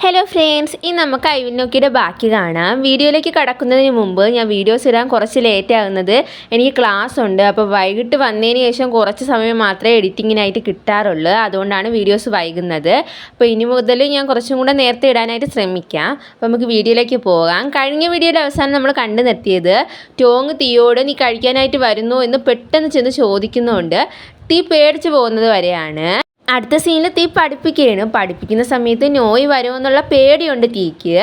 Hello friends, ഇന്ന് നമുക്ക് ഐവിനോക്കിയുടെ ബാക്കി കാണാം. വീഡിയോയിലേക്ക് കടക്കുന്നതിന് മുമ്പ് ഞാൻ വീഡിയോസ് ഇടാൻ കുറച്ച് ലേറ്റ് ആകുന്നത് എനിക്ക് ക്ലാസ് ഉണ്ട്. അപ്പോൾ വൈകിട്ട് വന്നതിന് ശേഷം കുറച്ച് സമയം മാത്രമേ എഡിറ്റിങ്ങിനായിട്ട് കിട്ടാറുള്ളൂ. അതുകൊണ്ടാണ് വീഡിയോസ് വൈകുന്നത്. അപ്പോൾ ഇനി മുതൽ ഞാൻ കുറച്ചും കൂടെ നേരത്തെ ഇടാനായിട്ട് ശ്രമിക്കാം. അപ്പോൾ നമുക്ക് വീഡിയോയിലേക്ക് പോകാം. കഴിഞ്ഞ വീഡിയോയുടെ അവസാനം നമ്മൾ കണ്ടു നിർത്തിയത് ടോങ് തീയോട് നീ കഴിക്കാനായിട്ട് വരുന്നു എന്ന് പെട്ടെന്ന് ചെന്ന് ചോദിക്കുന്നുണ്ട്. തീ പേടിച്ച് പോകുന്നത് വരെയാണ്. അടുത്ത സീനിൽ തീ പഠിപ്പിക്കുന്ന സമയത്ത് നോയ് വരുമെന്നുള്ള പേടിയുണ്ട് തീക്ക്.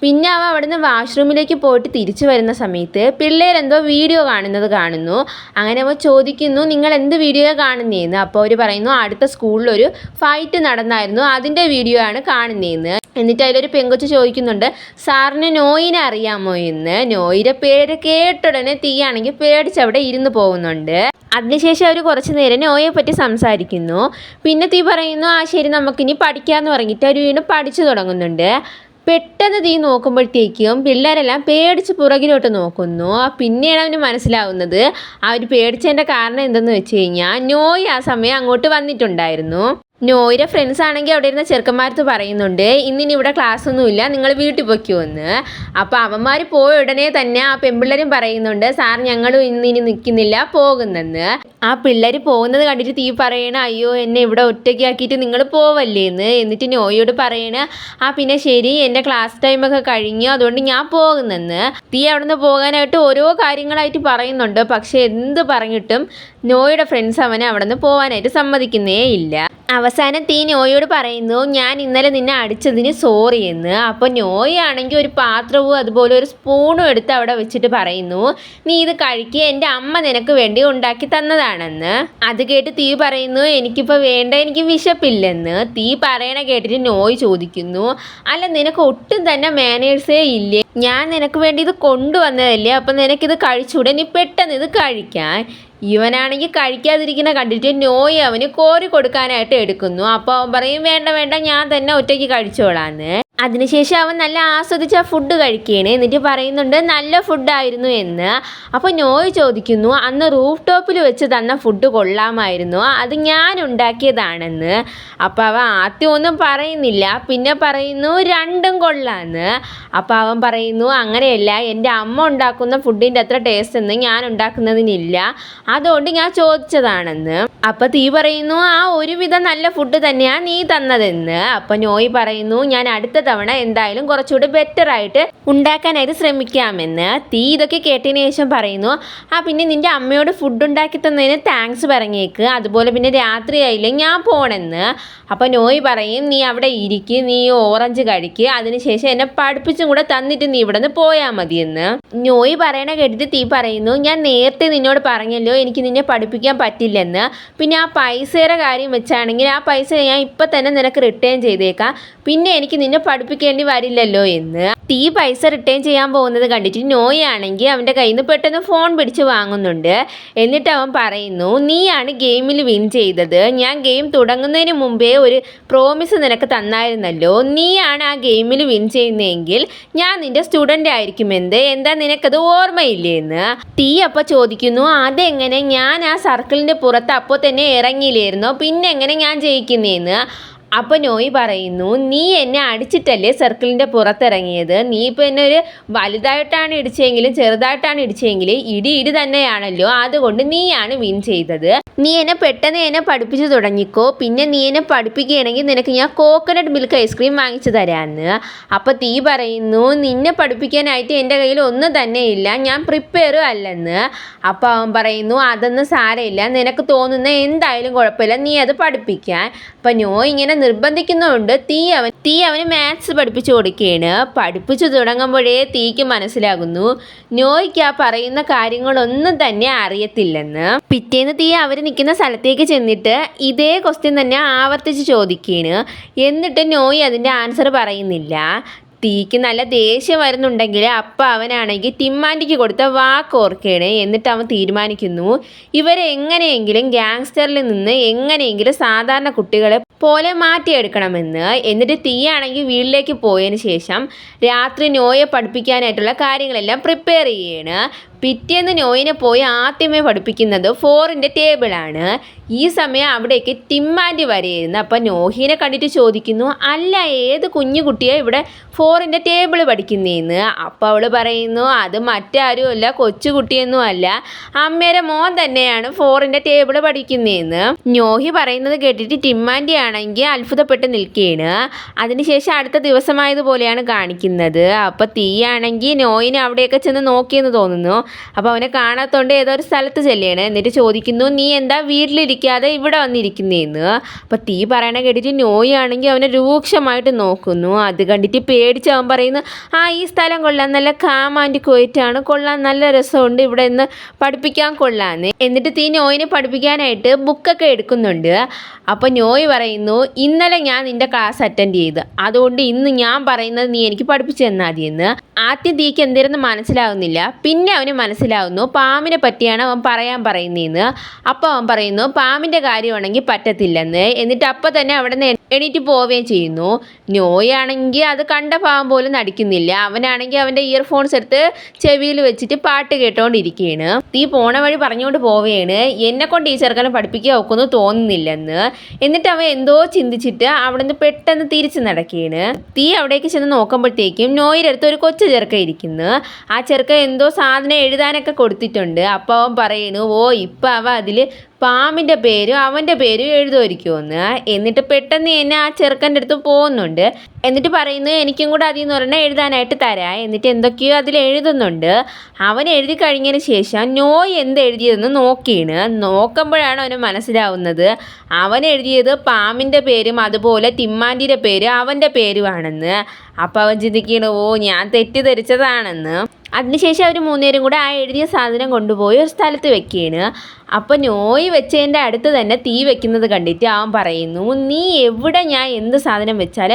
പിന്നെ അവ അവിടുന്ന് വാഷ്റൂമിലേക്ക് പോയിട്ട് തിരിച്ചു വരുന്ന സമയത്ത് പിള്ളേരെന്തോ വീഡിയോ കാണുന്നു. അങ്ങനെ അവ ചോദിക്കുന്നു, നിങ്ങൾ എന്ത് വീഡിയോ കാണുന്നതെന്ന്. അപ്പോൾ അവർ പറയുന്നു, അടുത്ത സ്കൂളിലൊരു ഫൈറ്റ് നടന്നായിരുന്നു, അതിൻ്റെ വീഡിയോ ആണ് കാണുന്നതെന്ന്. എന്നിട്ട് അതിലൊരു പെങ്കൊച്ച് ചോദിക്കുന്നുണ്ട്, സാറിന് നോയിനെ അറിയാമോ എന്ന്. നോയിയുടെ പേര് കേട്ടുടനെ തീയാണെങ്കിൽ പേടിച്ചവിടെ ഇരുന്ന് പോകുന്നുണ്ട്. അതിനുശേഷം അവർ കുറച്ച് നേരം നോയെ പറ്റി സംസാരിക്കുന്നു. പിന്നെ തീ പറയുന്നു, ആ ശരി നമുക്കിനി പഠിക്കാമെന്ന് പറഞ്ഞിട്ട് അവർ വീണ്ടും പഠിച്ചു തുടങ്ങുന്നുണ്ട്. പെട്ടെന്ന് തീ നോക്കുമ്പോഴത്തേക്കും പിള്ളേരെല്ലാം പേടിച്ച് പുറകിലോട്ട് നോക്കുന്നു. പിന്നെയാണ് അവന് മനസ്സിലാവുന്നത് അവർ പേടിച്ചതിൻ്റെ കാരണം എന്തെന്ന് വെച്ച് കഴിഞ്ഞാൽ നോയ് ആ സമയം അങ്ങോട്ട് വന്നിട്ടുണ്ടായിരുന്നു. നോയുടെ ഫ്രണ്ട്സ് ആണെങ്കിൽ അവിടെ ഇരുന്ന ചെറുക്കന്മാരത്ത് പറയുന്നുണ്ട്, ഇന്നിനി ഇവിടെ ക്ലാസ് ഒന്നുമില്ല, നിങ്ങൾ വീട്ടിൽ പൊയ്ക്കുമെന്ന്. അപ്പോൾ അവന്മാർ പോയ ഉടനെ തന്നെ ആ പെൺപിള്ളേരും പറയുന്നുണ്ട്, സാർ ഞങ്ങളും ഇന്നിനി നിൽക്കുന്നില്ല, പോകുന്നെന്ന്. ആ പിള്ളേർ പോകുന്നത് കണ്ടിട്ട് തീ പറയണ, അയ്യോ എന്നെ ഇവിടെ ഒറ്റയ്ക്കാക്കിയിട്ട് നിങ്ങൾ പോവല്ലേന്ന്. എന്നിട്ട് നോയോട് പറയണ, പിന്നെ ശരി, എൻ്റെ ക്ലാസ് ടൈമൊക്കെ കഴിഞ്ഞു, അതുകൊണ്ട് ഞാൻ പോകുന്നെന്ന്. തീ അവിടെ നിന്ന് പോകാനായിട്ട് ഓരോ കാര്യങ്ങളായിട്ട് പറയുന്നുണ്ട്. പക്ഷെ എന്ത് പറഞ്ഞിട്ടും നോയുടെ ഫ്രണ്ട്സ് അവനെ അവിടെ നിന്ന് പോകാനായിട്ട് സമ്മതിക്കുന്നേ ഇല്ല. അവസാനം തീ നോയോട് പറയുന്നു, ഞാൻ ഇന്നലെ നിന്നെ അടിച്ചതിന് സോറി എന്ന്. അപ്പോൾ നോയാണെങ്കിൽ ഒരു പാത്രവും അതുപോലെ ഒരു സ്പൂണും എടുത്ത് അവിടെ വെച്ചിട്ട് പറയുന്നു, നീ ഇത് കഴിക്കുക, എൻ്റെ അമ്മ നിനക്ക് വേണ്ടി ഉണ്ടാക്കി തന്നതാണെന്ന്. അത് കേട്ട് തീ പറയുന്നു, എനിക്കിപ്പോൾ വേണ്ട, എനിക്ക് വിശപ്പില്ലെന്ന്. തീ പറയണ കേട്ടിട്ട് നോയ് ചോദിക്കുന്നു, അല്ല നിനക്ക് ഒട്ടും തന്നെ മാനേഴ്സേ ഇല്ലേ? ഞാൻ നിനക്ക് വേണ്ടി ഇത് കൊണ്ടുവന്നതല്ലേ, അപ്പം നിനക്കിത് കഴിച്ചൂടെ? നീ പെട്ടെന്ന് ഇത് കഴിക്കാൻ. ഇവനാണെങ്കിൽ കഴിക്കാതിരിക്കുന്ന കണ്ടിട്ട് നോയ് അവന് കോരി കൊടുക്കാനായിട്ട് എടുക്കുന്നു. അപ്പോൾ അവൻ പറയും, വേണ്ട ഞാൻ തന്നെ ഒറ്റയ്ക്ക് കഴിച്ചോളാന്ന്. അതിനുശേഷം അവൻ നല്ല ആസ്വദിച്ച് ആ ഫുഡ് കഴിക്കുകയാണ്. എന്നിട്ട് പറയുന്നുണ്ട്, നല്ല ഫുഡായിരുന്നു എന്ന്. അപ്പോൾ നോയ് ചോദിക്കുന്നു, അന്ന് റൂഫ് ടോപ്പിൽ വെച്ച് തന്ന ഫുഡ് കൊള്ളാമായിരുന്നു, അത് ഞാൻ ഉണ്ടാക്കിയതാണെന്ന്. അപ്പോൾ അവൻ ആദ്യം ഒന്നും പറയുന്നില്ല, പിന്നെ പറയുന്നു രണ്ടും കൊള്ളാമെന്ന്. അപ്പോൾ അവൻ പറയുന്നു, അങ്ങനെയല്ല, എൻ്റെ അമ്മ ഉണ്ടാക്കുന്ന ഫുഡിൻ്റെ അത്ര ടേസ്റ്റ് ഒന്നും ഞാൻ ഉണ്ടാക്കുന്നതിനില്ല, അതുകൊണ്ട് ഞാൻ ചോദിച്ചതാണെന്ന്. അപ്പോൾ തീ പറയുന്നു, ഒരുവിധം നല്ല ഫുഡ് തന്നെയാണ് നീ തന്നതെന്ന്. അപ്പോൾ നോയ് പറയുന്നു, ഞാൻ അടുത്ത തവണ എന്തായാലും കുറച്ചുകൂടി ബെറ്ററായിട്ട് ഉണ്ടാക്കാനായിട്ട് ശ്രമിക്കാമെന്ന്. തീ ഇതൊക്കെ കേട്ടതിന് ശേഷം പറയുന്നു, പിന്നെ നിൻ്റെ അമ്മയോട് ഫുഡ് ഉണ്ടാക്കി തന്നതിന് താങ്ക്സ് പറഞ്ഞേക്ക്, അതുപോലെ പിന്നെ രാത്രിയായില്ലേ ഞാൻ പോണെന്ന്. അപ്പോൾ നോയ് പറയും, നീ അവിടെ ഇരിക്ക്, നീ ഓറഞ്ച് കഴിക്ക്, അതിനുശേഷം എന്നെ പഠിപ്പിച്ചും കൂടെ തന്നിട്ട് നീ ഇവിടെ നിന്ന് പോയാൽ മതിയെന്ന്. നോയ് പറയണ കേട്ടിട്ട് തീ പറയുന്നു, ഞാൻ നേരത്തെ നിന്നോട് പറഞ്ഞല്ലോ എനിക്ക് നിന്നെ പഠിപ്പിക്കാൻ പറ്റില്ലെന്ന്. പിന്നെ ആ പൈസയുടെ കാര്യം വെച്ചാണെങ്കിൽ ആ പൈസ ഞാൻ ഇപ്പം തന്നെ നിനക്ക് റിട്ടേൺ ചെയ്തേക്കാം, പിന്നെ എനിക്ക് നിന്നെ പഠിപ്പിക്കേണ്ടി വരില്ലല്ലോ എന്ന്. തീ പൈസ റിട്ടേൺ ചെയ്യാൻ പോകുന്നത് കണ്ടിട്ട് നോയ് ആണെങ്കിൽ അവൻ്റെ കയ്യിൽ നിന്ന് പെട്ടെന്ന് ഫോൺ പിടിച്ച് വാങ്ങുന്നുണ്ട്. എന്നിട്ട് അവൻ പറയുന്നു, നീയാണ് ഗെയിമിൽ വിൻ ചെയ്തത്, ഞാൻ ഗെയിം തുടങ്ങുന്നതിന് മുമ്പേ ഒരു പ്രോമിസ് നിനക്ക് തന്നായിരുന്നല്ലോ, നീയാണ് ആ ഗെയിമിൽ വിൻ ചെയ്യുന്നതെങ്കിൽ ഞാൻ നിൻ്റെ സ്റ്റുഡൻ്റ് ആയിരിക്കുമെന്ന്, എന്താ നിനക്കത് ഓർമ്മയില്ലേ എന്ന്. തീ അപ്പോൾ ചോദിക്കുന്നു, അതെങ്ങനെ, ഞാൻ ആ സർക്കിളിൻ്റെ പുറത്ത് അപ്പോൾ തന്നെ ഇറങ്ങിയില്ലായിരുന്നോ, പിന്നെ എങ്ങനെ ഞാൻ ജയിക്കുന്നതെന്ന്. അപ്പോൾ നോയ് പറയുന്നു, നീ എന്നെ അടിച്ചിട്ടല്ലേ സർക്കിളിൻ്റെ പുറത്തിറങ്ങിയത്, നീ ഇപ്പോൾ എന്നെ ഒരു വലുതായിട്ടാണ് ഇടിച്ചെങ്കിലും ചെറുതായിട്ടാണ് ഇടിച്ചെങ്കിലും ഇടി തന്നെയാണല്ലോ, അതുകൊണ്ട് നീയാണ് വിൻ ചെയ്തത്. നീ പെട്ടെന്ന് പഠിപ്പിച്ച് തുടങ്ങിക്കോ, പിന്നെ നീ എന്നെ പഠിപ്പിക്കുകയാണെങ്കിൽ നിനക്ക് ഞാൻ കോക്കനട്ട് മിൽക്ക് ഐസ്ക്രീം വാങ്ങിച്ചു തരാമെന്ന്. അപ്പോൾ തീ പറയുന്നു, നിന്നെ പഠിപ്പിക്കാനായിട്ട് എൻ്റെ കയ്യിൽ ഒന്നും തന്നെ ഇല്ല, ഞാൻ പ്രിപ്പയറും അല്ലെന്ന്. അപ്പോൾ അവൻ പറയുന്നു, അതൊന്നും സാരമില്ല, നിനക്ക് തോന്നുന്ന എന്തായാലും കുഴപ്പമില്ല, നീ അത് പഠിപ്പിക്കാൻ. അപ്പോൾ നോയ് ഇങ്ങനെ നിർബന്ധിക്കുന്നുണ്ട്. തീ അവന് മാത്സ് പഠിപ്പിച്ചു കൊടുക്കുകയാണ്. പഠിപ്പിച്ചു തുടങ്ങുമ്പോഴേ തീക്ക് മനസ്സിലാകുന്നു നോയ്ക്ക് ആ പറയുന്ന കാര്യങ്ങളൊന്നും തന്നെ അറിയത്തില്ലെന്ന്. പിറ്റേന്ന് തീ അവർ നിൽക്കുന്ന സ്ഥലത്തേക്ക് ചെന്നിട്ട് ഇതേ ക്വസ്റ്റ്യൻ തന്നെ ആവർത്തിച്ച് ചോദിക്കുകയാണ്. എന്നിട്ട് നോയ് അതിൻ്റെ ആൻസർ പറയുന്നില്ല. തീക്ക് നല്ല ദേഷ്യം വരുന്നുണ്ടെങ്കിൽ അപ്പം അവനാണെങ്കിൽ ടിമ്മാൻറ്റിക്ക് കൊടുത്ത വാക്ക് ഓർക്കുകയാണ്. എന്നിട്ട് അവൻ തീരുമാനിക്കുന്നു, ഇവരെ എങ്ങനെയെങ്കിലും ഗ്യാങ്സ്റ്ററിൽ നിന്ന് എങ്ങനെയെങ്കിലും സാധാരണ കുട്ടികളെ പോലെ മാറ്റിയെടുക്കണമെന്ന്. എന്നിട്ട് തീയാണെങ്കിൽ വീട്ടിലേക്ക് പോയതിന് ശേഷം രാത്രി നോയെ പഠിപ്പിക്കാനായിട്ടുള്ള കാര്യങ്ങളെല്ലാം പ്രിപ്പയർ ചെയ്യുകയാണ്. പിറ്റേന്ന് നോയിനെ പോയി ആദ്യമേ പഠിപ്പിക്കുന്നത് 4ൻ്റെ ടേബിളാണ്. ഈ സമയം അവിടേക്ക് ടിമ്മാൻറ്റി വരെയായിരുന്നു. അപ്പം നോഹിനെ കണ്ടിട്ട് ചോദിക്കുന്നു, അല്ല ഏത് കുഞ്ഞു കുട്ടിയാണ് ഇവിടെ 4ൻ്റെ ടേബിൾ പഠിക്കുന്നതെന്ന്. അപ്പോൾ അവൾ പറയുന്നു, അത് മറ്റാരുമല്ല, കൊച്ചുകുട്ടിയൊന്നും അല്ല, അമ്മയുടെ മോൻ തന്നെയാണ് 4ൻ്റെ ടേബിൾ പഠിക്കുന്നതെന്ന്. നോഹി പറയുന്നത് കേട്ടിട്ട് ടിമ്മാൻറ്റി ആണെങ്കിൽ അത്ഭുതപ്പെട്ട് നിൽക്കുകയാണ്. അതിനുശേഷം അടുത്ത ദിവസമായതുപോലെയാണ് കാണിക്കുന്നത്. അപ്പോൾ തീയാണെങ്കിൽ നോയിനെ അവിടെയൊക്കെ ചെന്ന് നോക്കിയെന്ന് തോന്നുന്നു. അപ്പോൾ അവനെ കാണാത്തോണ്ട് ഏതോ ഒരു സ്ഥലത്ത് ചെല്ലുകയാണ്. എന്നിട്ട് ചോദിക്കുന്നു, നീ എന്താ വീട്ടിലിരിക്കാതെ ഇവിടെ വന്നിരിക്കുന്നതെന്ന്. അപ്പോൾ തീ പറയണ കേട്ടിട്ട് നോയി ആണെങ്കിൽ അവനെ രൂക്ഷമായിട്ട് നോക്കുന്നു. അത് കണ്ടിട്ട് പേടിച്ച് അവൻ പറയുന്നു, ഈ സ്ഥലം കൊള്ളാം, നല്ല കാം ആൻഡ് ക്വയറ്റാണ്, കൊള്ളാൻ നല്ല രസമുണ്ട്, ഇവിടെ നിന്ന് പഠിപ്പിക്കാൻ കൊള്ളാന്ന്. എന്നിട്ട് തീ നോയിനെ പഠിപ്പിക്കാനായിട്ട് ബുക്കൊക്കെ എടുക്കുന്നുണ്ട്. അപ്പോൾ നോയ് പറയുന്നു, ഇന്നലെ ഞാൻ നിൻ്റെ ക്ലാസ് അറ്റൻഡ് ചെയ്ത്, അതുകൊണ്ട് ഇന്ന് ഞാൻ പറയുന്നത് നീ എനിക്ക് പഠിപ്പിച്ചു തന്നാൽ മതിയെന്ന്. ആദ്യം തീക്ക് എന്തിരുന്ന് മനസ്സിലാവുന്നില്ല, പിന്നെ അവന് മനസ്സിലാവുന്നു പാമ്പിനെ പറ്റിയാണ് അവൻ പറയാൻ പറയുന്നതെന്ന്. അപ്പോൾ അവൻ പറയുന്നു, പാമ്പിൻ്റെ കാര്യമാണെങ്കിൽ പറ്റത്തില്ലെന്ന്. എന്നിട്ട് അപ്പോൾ തന്നെ അവിടെ നിന്ന് എണീറ്റ് പോവുകയും ചെയ്യുന്നു. നോയാണെങ്കിൽ അത് കണ്ട പാമ്പ് പോലും നടിക്കുന്നില്ല. അവനാണെങ്കിൽ അവൻ്റെ ഇയർഫോൺസ് എടുത്ത് ചെവിയിൽ വെച്ചിട്ട് പാട്ട് കേട്ടോണ്ടിരിക്കുകയാണ്. തീ പോണ വഴി പറഞ്ഞുകൊണ്ട് പോവുകയാണ്, എന്നെക്കൊണ്ട് ഈ ചെറുക്കനെ പഠിപ്പിക്കാൻ ഒക്കുന്നു തോന്നുന്നില്ലെന്ന്. എന്നിട്ട് അവൻ എന്തോ ചിന്തിച്ചിട്ട് അവിടെ നിന്ന് പെട്ടെന്ന് തിരിച്ച് നടക്കുകയാണ്. തീ അവിടേക്ക് ചെന്ന് നോക്കുമ്പോഴത്തേക്കും നോയുടെ അടുത്ത് ഒരു കൊച്ചു ചെറുക്ക ഇരിക്കുന്നു. ആ ചെറുക്ക എന്തോ സാധനം എഴുതാനൊക്കെ കൊടുത്തിട്ടുണ്ട്. അപ്പോൾ അവൻ പറയുന്നു, ഇപ്പം അവൻ അതിൽ പാമ്പിൻ്റെ പേരും അവൻ്റെ പേരും എഴുതുമായിരിക്കുമെന്ന്. എന്നിട്ട് പെട്ടെന്ന് തന്നെ ആ ചെറുക്കൻ്റെ അടുത്ത് പോകുന്നുണ്ട്. എന്നിട്ട് പറയുന്നു, എനിക്കും കൂടെ അതിൽ നിന്ന് ഒരെണ്ണം എഴുതാനായിട്ട് തരാം. എന്നിട്ട് എന്തൊക്കെയോ അതിൽ എഴുതുന്നുണ്ട്. അവൻ എഴുതി കഴിഞ്ഞതിന് ശേഷം നോയ് എന്ത് എഴുതിയതെന്ന് നോക്കുമ്പോഴാണ് അവന് മനസ്സിലാവുന്നത് അവൻ എഴുതിയത് പാമ്പിൻ്റെ പേരും അതുപോലെ ടിമ്മാൻറ്റിയുടെ പേര് അവൻ്റെ പേരുമാണെന്ന്. അപ്പോൾ അവൻ ചിന്തിക്കുന്നു, ഞാൻ തെറ്റിദ്ധരിച്ചതാണെന്ന്. അതിനുശേഷം അവർ 3 പേരും കൂടെ ആ എഴുതിയ സാധനം കൊണ്ടുപോയി ഒരു സ്ഥലത്ത് വെക്കുകയാണ്. അപ്പോൾ നോയ് വെച്ചതിൻ്റെ അടുത്ത് തന്നെ തീ വെക്കുന്നത് കണ്ടിട്ട് അവൻ പറയുന്നു, നീ എവിടെ ഞാൻ എന്ത് സാധനം വെച്ചാൽ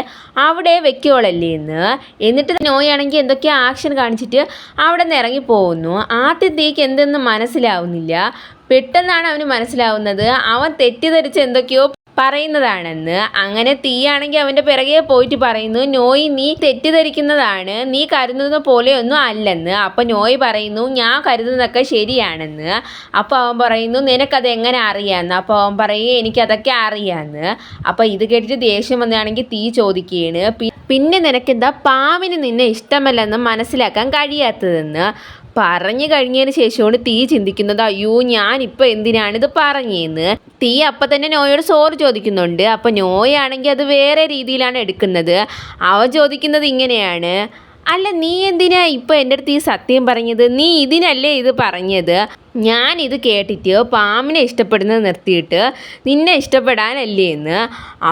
അവിടെ വെക്കുവോളല്ലേ എന്ന്. എന്നിട്ട് നോയാണെങ്കിൽ എന്തൊക്കെയോ ആക്ഷൻ കാണിച്ചിട്ട് അവിടെ നിന്ന് ഇറങ്ങി പോകുന്നു. ആദ്യം തീക്ക് എന്തെന്ന് മനസ്സിലാവുന്നില്ല. പെട്ടെന്നാണ് അവന് മനസ്സിലാവുന്നത് അവൻ തെറ്റിദ്ധരിച്ച് എന്തൊക്കെയോ പറയുന്നതാണെന്ന്. അങ്ങനെ തീയാണെങ്കിൽ അവൻ്റെ പിറകെ പോയിട്ട് പറയുന്നു, നോയ് നീ തെറ്റിദ്ധരിക്കുന്നതാണ്, നീ കരുതുന്ന പോലെയൊന്നും അല്ലെന്ന്. അപ്പോൾ നോയ് പറയുന്നു, ഞാൻ കരുതുന്നതൊക്കെ ശരിയാണെന്ന്. അപ്പോൾ അവൻ പറയുന്നു, നിനക്കത് എങ്ങനെ അറിയാമെന്ന്. അപ്പോൾ അവൻ പറയും, എനിക്കതൊക്കെ അറിയാമെന്ന്. അപ്പോൾ ഇത് കേട്ടിട്ട് ദേഷ്യം വന്നാണെങ്കിൽ തീ ചോദിക്കുകയാണ്, പിന്നെ നിനക്കെന്താ പാമ്പിന് നിന്നെ ഇഷ്ടമല്ലെന്ന് മനസ്സിലാക്കാൻ കഴിയാത്തതെന്ന്. പറഞ്ഞു കഴിഞ്ഞതിന് ശേഷമാണ് തീ ചിന്തിക്കുന്നത്, അയ്യോ ഞാനിപ്പോൾ എന്തിനാണിത് പറഞ്ഞതെന്ന്. തീ അപ്പം തന്നെ നോയോട് സോറി ചോദിക്കുന്നുണ്ട്. അപ്പോൾ നോയാണെങ്കിൽ അത് വേറെ രീതിയിലാണ് എടുക്കുന്നത്. അവൻ ചോദിക്കുന്നത് ഇങ്ങനെയാണ്, അല്ല നീ എന്തിനാ ഇപ്പോൾ എൻ്റെ അടുത്ത് ഈ സത്യം പറഞ്ഞത്, നീ ഇതിനല്ലേ ഇത് പറഞ്ഞത്. ഞാനിത് കേട്ടിട്ട് പാമ്പിനെ ഇഷ്ടപ്പെടുന്നത് നിർത്തിയിട്ട് നിന്നെ ഇഷ്ടപ്പെടാനല്ലേ എന്ന്.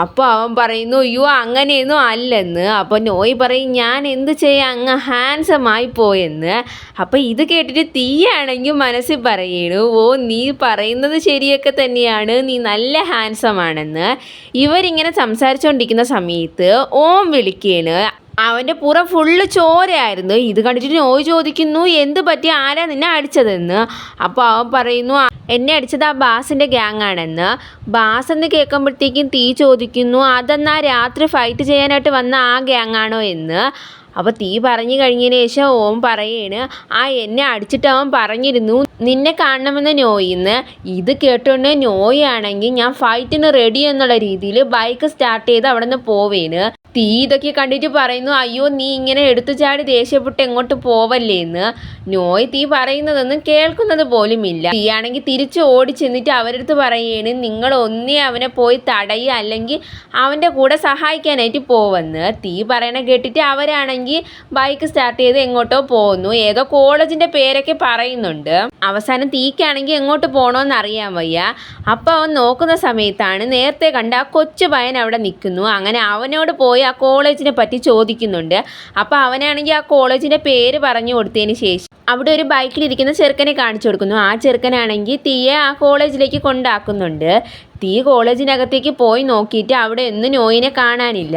അപ്പോൾ അവൻ പറയുന്നു, അയ്യോ അങ്ങനെയൊന്നും അല്ലെന്ന്. അപ്പോൾ നോയ് പറയും, ഞാൻ എന്ത് ചെയ്യാൻ, അങ്ങ് ഹാൻസമായി പോയെന്ന്. അപ്പോൾ ഇത് കേട്ടിട്ട് തീയാണെങ്കിൽ മനസ്സിൽ പറയണു, നീ പറയുന്നത് ശരിയൊക്കെ തന്നെയാണ്, നീ നല്ല ഹാൻസമാണെന്ന്. ഇവരിങ്ങനെ സംസാരിച്ചുകൊണ്ടിരിക്കുന്ന സമയത്ത് ഓം വിളിക്കുകയാണ്. അവൻ്റെ പുറം ഫുള്ള് ചോരയായിരുന്നു. ഇത് കണ്ടിട്ട് നോയ് ചോദിക്കുന്നു, എന്ത് പറ്റി, ആരാ നിന്നെ അടിച്ചതെന്ന്. അപ്പോൾ അവൻ പറയുന്നു, എന്നെ അടിച്ചത് ആ ബാസിൻ്റെ ഗ്യാങ്ങാണെന്ന്. ബാസ് എന്ന് കേൾക്കുമ്പോഴത്തേക്കും തീ ചോദിക്കുന്നു, അതെന്നാ രാത്രി ഫൈറ്റ് ചെയ്യാനായിട്ട് വന്ന ആ ഗ്യാങ്ങാണോ എന്ന്. അപ്പോൾ തീ പറഞ്ഞു കഴിഞ്ഞതിന് ശേഷം ഓം പറയാണ്, എന്നെ അടിച്ചിട്ട് അവൻ പറഞ്ഞിരുന്നു നിന്നെ കാണണമെന്ന് നോയിന്ന്. ഇത് കേട്ടോണ്ട് നോയാണെങ്കിൽ ഞാൻ ഫൈറ്റിന് റെഡി എന്നുള്ള രീതിയിൽ ബൈക്ക് സ്റ്റാർട്ട് ചെയ്ത് അവിടെ നിന്ന് പോവേന്. തീ ഇതൊക്കെ കണ്ടിട്ട് പറയുന്നു, അയ്യോ നീ ഇങ്ങനെ എടുത്തു ചാടി ദേഷ്യപ്പെട്ട് എങ്ങോട്ട് പോവല്ലേ എന്ന്. നോയ് തീ പറയുന്നതൊന്നും കേൾക്കുന്നത് പോലുമില്ല. തീ ആണെങ്കിൽ തിരിച്ച് ഓടി ചെന്നിട്ട് അവരടുത്ത് പറയുകയാണ്, നിങ്ങൾ ഒന്നേ അവനെ പോയി തടയുക അല്ലെങ്കിൽ അവൻ്റെ കൂടെ സഹായിക്കാനായിട്ട് പോവെന്ന്. തീ പറയണ കേട്ടിട്ട് അവരാണെങ്കിൽ ബൈക്ക് സ്റ്റാർട്ട് ചെയ്ത് എങ്ങോട്ടോ പോകുന്നു. ഏതോ കോളേജിൻ്റെ പേരൊക്കെ പറയുന്നുണ്ട്. അവസാനം തീക്കാണെങ്കിൽ എങ്ങോട്ട് പോകണമെന്ന് അറിയാൻ വയ്യ. അപ്പോൾ അവൻ നോക്കുന്ന സമയത്താണ് നേരത്തെ കണ്ട ആ കൊച്ചു പയ്യൻ അവിടെ നിൽക്കുന്നു. അങ്ങനെ അവനോട് പോയി ആ കോളേജിനെ പറ്റി ചോദിക്കുന്നുണ്ട്. അപ്പോൾ അവനാണെങ്കിൽ ആ കോളേജിൻ്റെ പേര് പറഞ്ഞു കൊടുത്തതിന് ശേഷം അവിടെ ഒരു ബൈക്കിലിരിക്കുന്ന ചെറുക്കനെ കാണിച്ചു കൊടുക്കുന്നു. ആ ചെറുക്കനാണെങ്കിൽ തീയെ ആ കോളേജിലേക്ക് കൊണ്ടാക്കുന്നുണ്ട്. തീ കോളേജിനകത്തേക്ക് പോയി നോക്കിയിട്ട് അവിടെ ഒന്നും നോയിനെ കാണാനില്ല.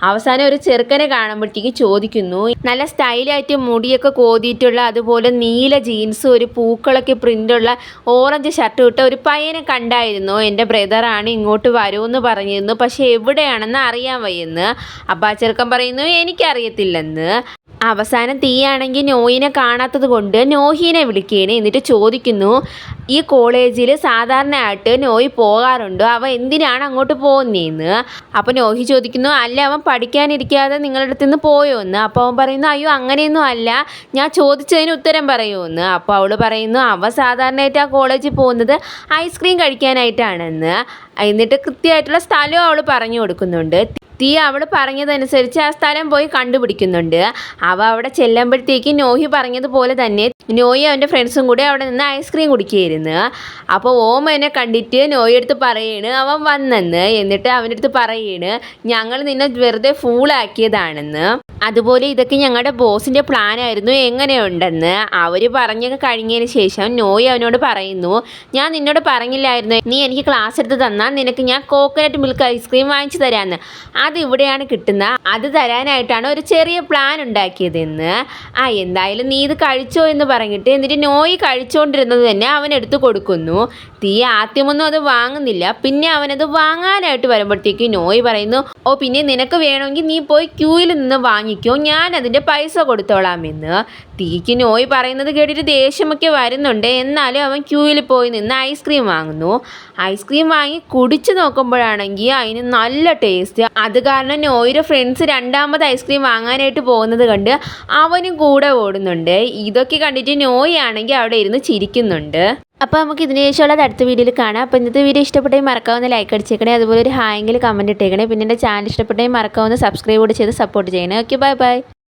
അവസാനം ഒരു ചെറുക്കനെ കാണുമ്പോഴത്തേക്ക് ചോദിക്കുന്നു, നല്ല സ്റ്റൈലായിട്ട് മുടിയൊക്കെ കോതിയിട്ടുള്ള അതുപോലെ നീല ജീൻസും ഒരു പൂക്കളൊക്കെ പ്രിൻ്റുള്ള ഓറഞ്ച് ഷർട്ട് ഇട്ട ഒരു പയ്യനെ കണ്ടായിരുന്നു, എൻ്റെ ബ്രദറാണ്, ഇങ്ങോട്ട് വരുമെന്ന് പറഞ്ഞിരുന്നു, പക്ഷേ എവിടെയാണെന്ന് അറിയാൻ വയ്യെന്ന്. അപ്പോൾ ആ ചെറുക്കൻ പറയുന്നു എനിക്കറിയത്തില്ലെന്ന്. അവസാനം തീയാണെങ്കിൽ നോയിനെ കാണാത്തത് കൊണ്ട് നോഹീനെ വിളിക്കുകയാണ്. എന്നിട്ട് ചോദിക്കുന്നു, ഈ കോളേജിൽ സാധാരണയായിട്ട് നോയി പോകാറുണ്ടോ, അവൻ എന്തിനാണ് അങ്ങോട്ട് പോകുന്നതെന്ന്. അപ്പോൾ നോഹി ചോദിക്കുന്നു, അല്ല അവൻ പഠിക്കാനിരിക്കാതെ നിങ്ങളുടെ അടുത്ത് നിന്ന് പോയോ എന്ന്. അപ്പോൾ അവൻ പറയുന്നു, അയ്യോ അങ്ങനെയൊന്നും അല്ല, ഞാൻ ചോദിച്ചതിന് ഉത്തരം പറയുമെന്ന്. അപ്പോൾ അവൾ പറയുന്നു, അവൻ സാധാരണയായിട്ട് ആ കോളേജിൽ പോകുന്നത് ഐസ്ക്രീം കഴിക്കാനായിട്ടാണെന്ന്. എന്നിട്ട് കൃത്യമായിട്ടുള്ള സ്ഥലവും അവൾ പറഞ്ഞു കൊടുക്കുന്നുണ്ട്. തീ അവൾ പറഞ്ഞതനുസരിച്ച് ആ സ്ഥലം പോയി കണ്ടുപിടിക്കുന്നുണ്ട്. അവ അവിടെ ചെല്ലുമ്പോഴത്തേക്ക് നോഹി പറഞ്ഞതുപോലെ തന്നെ നോയി അവൻ്റെ ഫ്രണ്ട്സും കൂടി അവിടെ നിന്ന് ഐസ്ക്രീം കുടിക്കുകയായിരുന്നു. അപ്പോൾ ഓമനെ കണ്ടിട്ട് നോയി അടുത്ത് പറയാണ് അവൻ വന്നെന്ന്. എന്നിട്ട് അവൻ്റെ അടുത്ത് പറയാണ് ഞങ്ങൾ നിന്നെ വെറുതെ ഫൂളാക്കിയതാണെന്ന്. അതുപോലെ ഇതൊക്കെ ഞങ്ങളുടെ ബോസിൻ്റെ പ്ലാനായിരുന്നു, എങ്ങനെയുണ്ടെന്ന്. അവർ പറഞ്ഞൊക്കെ കഴിഞ്ഞതിന് ശേഷം നോയി അവനോട് പറയുന്നു, ഞാൻ നിന്നോട് പറഞ്ഞില്ലായിരുന്നു നീ എനിക്ക് ക്ലാസ് എടുത്ത് തന്നാൽ നിനക്ക് ഞാൻ കോക്കനട്ട് മിൽക്ക് ഐസ്ക്രീം വാങ്ങിച്ചു തരാമെന്ന്. അത് ഇവിടെയാണ് കിട്ടുന്നത്, അത് തരാനായിട്ടാണ് ഒരു ചെറിയ പ്ലാൻ ഉണ്ടാക്കിയതെന്ന്. എന്തായാലും നീ ഇത് കഴിച്ചോ എന്ന് പറഞ്ഞിട്ട് എന്നിട്ട് നോയി കഴിച്ചുകൊണ്ടിരുന്നത് തന്നെ അവനെടുത്ത് കൊടുക്കുന്നു. തീ ആദ്യമൊന്നും അത് വാങ്ങുന്നില്ല. പിന്നെ അവനത് വാങ്ങാനായിട്ട് വരുമ്പോഴത്തേക്ക് നോയി പറയുന്നു, പിന്നെ നിനക്ക് വേണമെങ്കിൽ നീ പോയി ക്യൂവിൽ നിന്ന് വാങ്ങിക്കോ, ഞാൻ അതിൻ്റെ പൈസ കൊടുത്തോളാമെന്ന്. തീക്ക് നോയി പറയുന്നത് കേട്ടിട്ട് ദേഷ്യമൊക്കെ വരുന്നുണ്ട്. എന്നാലും അവൻ ക്യൂവിൽ പോയി നിന്ന് ഐസ്ക്രീം വാങ്ങുന്നു. ഐസ്ക്രീം വാങ്ങി കുടിച്ച് നോക്കുമ്പോഴാണെങ്കിൽ അതിന് നല്ല ടേസ്റ്റ്. അത് കാരണം നോയിയുടെ ഫ്രണ്ട്സ് രണ്ടാമത് ഐസ്ക്രീം വാങ്ങാനായിട്ട് പോകുന്നത് കണ്ട് അവനും കൂടെ ഓടുന്നുണ്ട്. ഇതൊക്കെ കണ്ടിട്ട് നോയി ആണെങ്കിൽ അവിടെ ഇരുന്ന് ചിരിക്കുന്നുണ്ട്. അപ്പോൾ നമുക്ക് ഇതിന് ശേഷമുള്ളത് അടുത്ത വീഡിയോയിൽ കാണാം. അപ്പോൾ ഇന്നത്തെ വീഡിയോ ഇഷ്ടപ്പെട്ടെങ്കിൽ മറക്കാവുന്ന ലൈക്ക് അടിച്ചേക്കണേ, അതുപോലെ ഒരു ഹായെങ്കിൽ കമൻറ്റ് ഇട്ടേക്കണേ. പിന്നെ എൻ്റെ ചാനൽ ഇഷ്ടപ്പെട്ടെങ്കിൽ മറക്കാവുന്ന സബ്സ്ക്രൈബ് കൂടി ചെയ്ത് സപ്പോർട്ട് ചെയ്യണേ. Okay, bye bye.